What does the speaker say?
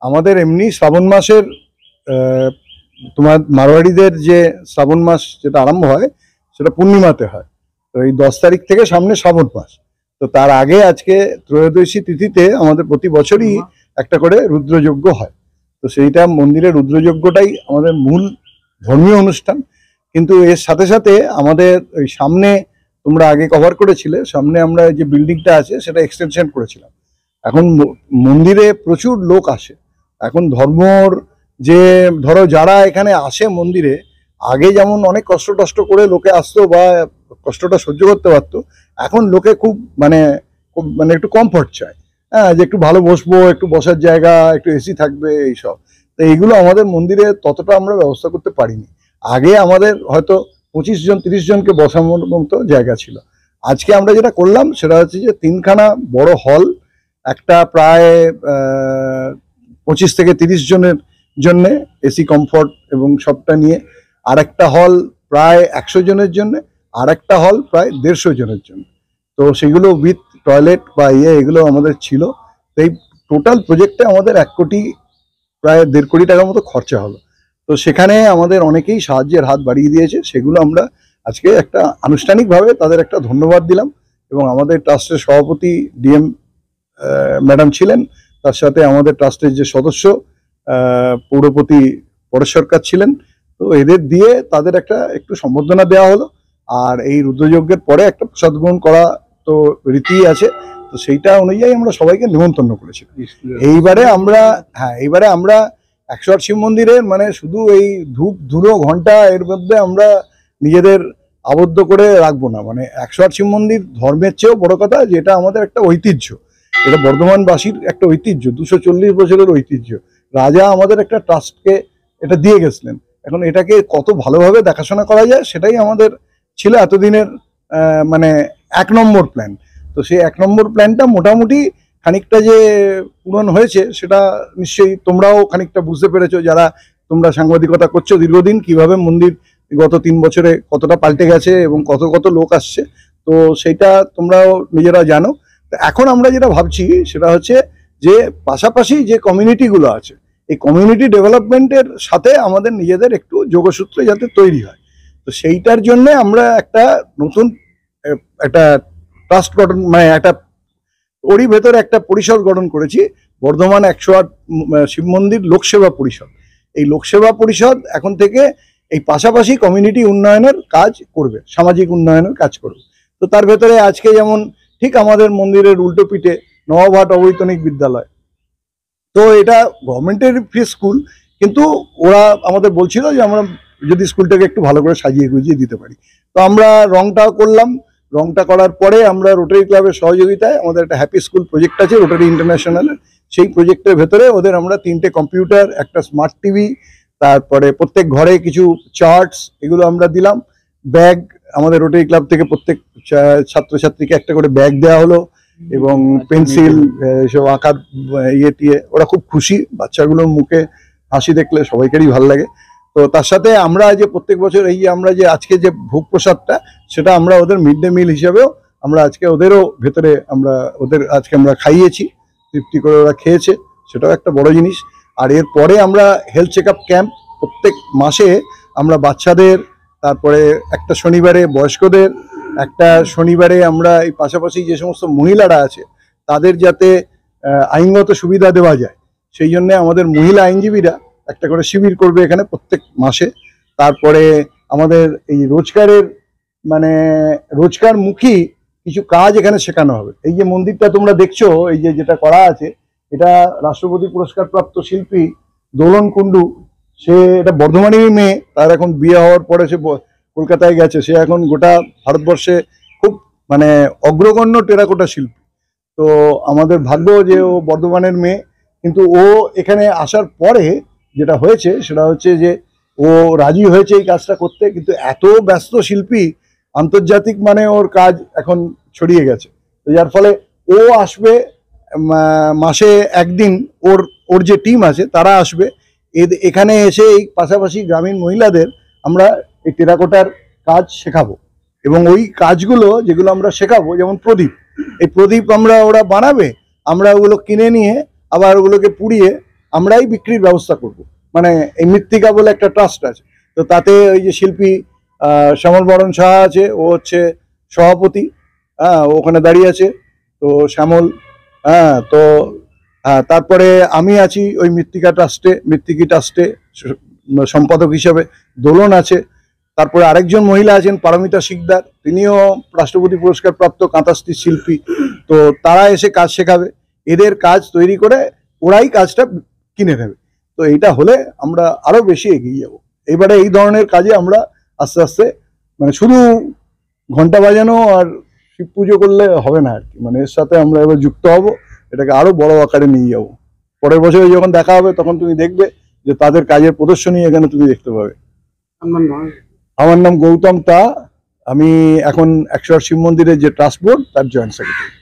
আমাদের এমনি শ্রাবণ মাসের তোমার মারোয়াড়িদের যে শ্রাবণ মাস যেটা আরম্ভ হয় সেটা পূর্ণিমাতে হয়। তো এই 10 তারিখ থেকে সামনে শ্রাবণ মাস। তো তার আগে আজকে ত্রয়োদশী তিথিতে আমাদের প্রতি বছরই একটা করে রুদ্রযজ্ঞ হয়। তো সেইটা মন্দিরের রুদ্রযজ্ঞটাই আমাদের মূল ধর্মীয় অনুষ্ঠান। কিন্তু এর সাথে সাথে আমাদের ওই সামনে তোমরা আগে কভার করেছিলে, সামনে আমরা যে বিল্ডিংটা আছে সেটা এক্সটেনশন করেছিলাম। এখন মন্দিরে প্রচুর লোক আসে। এখন ধর্মর যে ধরো যারা এখানে আসে মন্দিরে, আগে যেমন অনেক কষ্ট টষ্ট করে লোকে আসতো বা কষ্টটা সহ্য করতে পারতো, এখন লোকে খুব মানে একটু কমফর্ট চায়। হ্যাঁ, যে একটু ভালো বসবো, একটু বসার জায়গা, একটু এসি থাকবে, এইসব। তো এইগুলো আমাদের মন্দিরে ততটা আমরা ব্যবস্থা করতে পারিনি। আগে আমাদের হয়তো 25 জন 30 জনকে বসার মতো জায়গা ছিল। আজকে আমরা যেটা করলাম সেটা হচ্ছে যে 3খানা বড় হল, একটা প্রায় 25 থেকে 30 জনের জন্য এসি কমফর্ট এবং সবটা নিয়ে, আর একটা হল প্রায় 100 জনের জন্য, আর একটা হল প্রায় 150 জনের জন্য। তো সেগুলো উইথ টয়লেট বা এগুলো আমাদের ছিল। তো এই টোটাল প্রজেক্টে আমাদের 1 কোটি প্রায় 1.5 কোটি টাকার মতো খরচা হলো। তো সেখানে আমাদের অনেকেই সাহায্যের হাত বাড়িয়ে দিয়েছে, সেগুলো আমরা আজকে একটা আনুষ্ঠানিকভাবে তাদের একটা ধন্যবাদ দিলাম। এবং আমাদের ট্রাস্টের সভাপতি ডিএম ম্যাডাম ছিলেন, তার সাথে আমাদের ট্রাস্টের যে সদস্য পৌরপতি পরেশ সরকার ছিলেন। তো এদের দিয়ে তাদের একটা একটু সম্বর্ধনা দেওয়া হলো। আর এই রুদ্রযজ্ঞের পরে একটা প্রসাদ গ্রহণ করা তো রীতি আছে, তো সেইটা অনুযায়ী আমরা সবাইকে নিমন্ত্রণ করেছি। এইবারে আমরা 108 শিব মন্দিরের মানে শুধু এই ধূপ ধুলো ঘন্টা এর মধ্যে আমরা নিজেদের আবদ্ধ করে রাখবো না। মানে 108 শিব মন্দির ধর্মের চেয়েও বড় কথা, যেটা আমাদের একটা ঐতিহ্য, এটা বর্ধমানবাসীর একটা ঐতিহ্য, 240 বছরের ঐতিহ্য। রাজা আমাদের একটা ট্রাস্টকে এটা দিয়ে গেছিলেন। এখন এটাকে কত ভালোভাবে দেখাশোনা করা যায় সেটাই আমাদের ছিল এতদিনের মানে 1 নম্বর প্ল্যান। তো সেই 1 নম্বর প্ল্যানটা মোটামুটি খানিকটা যে পূরণ হয়েছে সেটা নিশ্চয়ই তোমরাও খানিকটা বুঝতে পেরেছো, যারা তোমরা সাংবাদিকতা করছো দীর্ঘদিন, কিভাবে মন্দির গত 3 বছরে কতটা পাল্টে গেছে এবং কত কত লোক আসছে। তো সেইটা তোমরাও নিজেরা জানো। এখন আমরা যেটা ভাবছি সেটা হচ্ছে যে পাশাপাশি যে কমিউনিটিগুলো আছে, এই কমিউনিটি ডেভেলপমেন্টের সাথে আমাদের নিজেদের একটু যোগসূত্র যাতে তৈরি হয়। তো সেইটার জন্য আমরা একটা নতুন একটা ট্রাস্ট গঠন, মানে একটা ওরই ভেতরে একটা পরিষদ গঠন করেছি, বর্ধমান 108 শিব মন্দির লোকসেবা পরিষদ। এই লোকসেবা পরিষদ এখন থেকে এই পাশাপাশি কমিউনিটি উন্নয়নের কাজ করবে, সামাজিক উন্নয়নের কাজ করবে। তো তার ভেতরে আজকে যেমন ঠিক আমাদের মন্দিরের উল্টো পিঠে নবাবহাট অবৈতনিক বিদ্যালয়, তো এটা গভর্নমেন্টের ফ্রি স্কুল, কিন্তু ওরা আমাদের বলছিল যে আমরা যদি স্কুলটাকে একটু ভালো করে সাজিয়ে গুজিয়ে দিতে পারি। তো আমরা রংটাও করলাম। রংটা করার পরে আমরা রোটারি ক্লাবের সহযোগিতায় আমাদের একটা হ্যাপি স্কুল প্রজেক্ট আছে রোটারি ইন্টারন্যাশনালের, সেই প্রজেক্টের ভেতরে ওদের আমরা 3টে কম্পিউটার, একটা স্মার্ট টিভি, তারপরে প্রত্যেক ঘরে কিছু চার্টস, এগুলো আমরা দিলাম। ব্যাগ আমাদের রোটারি ক্লাব থেকে প্রত্যেক ছাত্রছাত্রীকে একটা করে ব্যাগ দেওয়া হলো, এবং পেন্সিল, এসব আঁকার টিয়ে, ওরা খুব খুশি। বাচ্চাগুলোর মুখে হাসি দেখলে সবাইকারই ভালো লাগে। তো তার সাথে আমরা যে প্রত্যেক বছর এই যে আমরা যে আজকে যে ভোগ প্রসাদটা, সেটা আমরা ওদের মিড ডে মিল হিসাবেও আমরা আজকে ওদেরও ভেতরে ওদের আজকে আমরা খাইয়েছি, তৃপ্তি করে ওরা খেয়েছে, সেটাও একটা বড় জিনিস। আর এরপরে আমরা হেলথ চেক আপ ক্যাম্প প্রত্যেক মাসে আমরা বাচ্চাদের, তারপরে একটা শনিবারে বয়স্কদের, একটা শনিবারে আমরা এই পাশাপাশি যে সমস্ত মহিলারা আছে তাদের যাতে আইনগত সুবিধা দেওয়া যায়, সেই জন্য আমাদের মহিলা আইনজীবীরা একটা করে শিবির করবে এখানে প্রত্যেক মাসে। তারপরে আমাদের এই রোজগারমুখী কিছু কাজ এখানে শেখানো হবে। এই যে মন্দিরটা তোমরা দেখছো, এই যে যেটা করা আছে, এটা রাষ্ট্রপতি পুরস্কার প্রাপ্ত শিল্পী দোলন কুণ্ডু, সে এটা বর্ধমানেরই মেয়ে, তার এখন বিয়ে হওয়ার পরে সে কলকাতায় গেছে, সে এখন গোটা ভারতবর্ষে খুব মানে অগ্রগণ্য টেরাকোটা শিল্পী। তো আমাদের ভাগ্য যে ও বর্ধমানের মেয়ে, কিন্তু ও এখানে আসার পরে যেটা হয়েছে সেটা হচ্ছে যে ও রাজি হয়েছে এই কাজটা করতে, কিন্তু এত ব্যস্ত শিল্পী, আন্তর্জাতিক মানে ওর কাজ এখন ছড়িয়ে গেছে। তো যার ফলে ও আসবে মাসে একদিন, ওর যে টিম আছে তারা আসবে এখানে এসে এই পাশাপাশি গ্রামীণ মহিলাদের আমরা এই টেরাকোটার কাজ শেখাবো। এবং ওই কাজগুলো যেগুলো আমরা শেখাবো, যেমন প্রদীপ, এই প্রদীপ ওরা বানাবে, আমরা ওগুলো কিনে নিয়ে আবার ওগুলোকে পুড়িয়ে আমরাই বিক্রির ব্যবস্থা করব। মানে এই মৃত্তিকা বলে একটা ট্রাস্ট আছে, তো তাতে ওই যে শিল্পী শ্যামল বরণ সাহা আছে, ও হচ্ছে সভাপতি, হ্যাঁ ওখানে দাঁড়িয়ে আছে, তো শ্যামল, হ্যাঁ তো তারপরে আমি আছি ওই মৃত্তিকি ট্রাস্টে সম্পাদক হিসেবে, দোলন আছে, তারপরে আরেকজন মহিলা আছেন পারমিতা শিকদার, তিনিও রাষ্ট্রপতি পুরস্কার প্রাপ্ত কাঁথাস্টিচ শিল্পী, তো তারা এসে কাজ শেখাবে, এদের কাজ তৈরি করে ওরাই কাজটা কিনে নেবে। তো এইটা হলে আমরা আরো বেশি এগিয়ে যাব। এবারে এই ধরনের কাজে আমরা আস্তে আস্তে, মানে শুধু ঘন্টা বাজানো আর শিব পুজো করলে হবে না আর কি, মানে এর সাথে আমরা এবার যুক্ত হব, এটাকে আরো বড় আকারে নিয়ে যাব। পরের বছরে যখন দেখা হবে তখন তুমি দেখবে যে তাদের কাজের প্রদর্শনী এখানে তুমি দেখতে পাবে। আমার নাম গৌতম তা, আমি এখন 108 শিব মন্দিরের যে ট্রাস্ট বোর্ড তার জয়েন্ট সেক্রেটারি।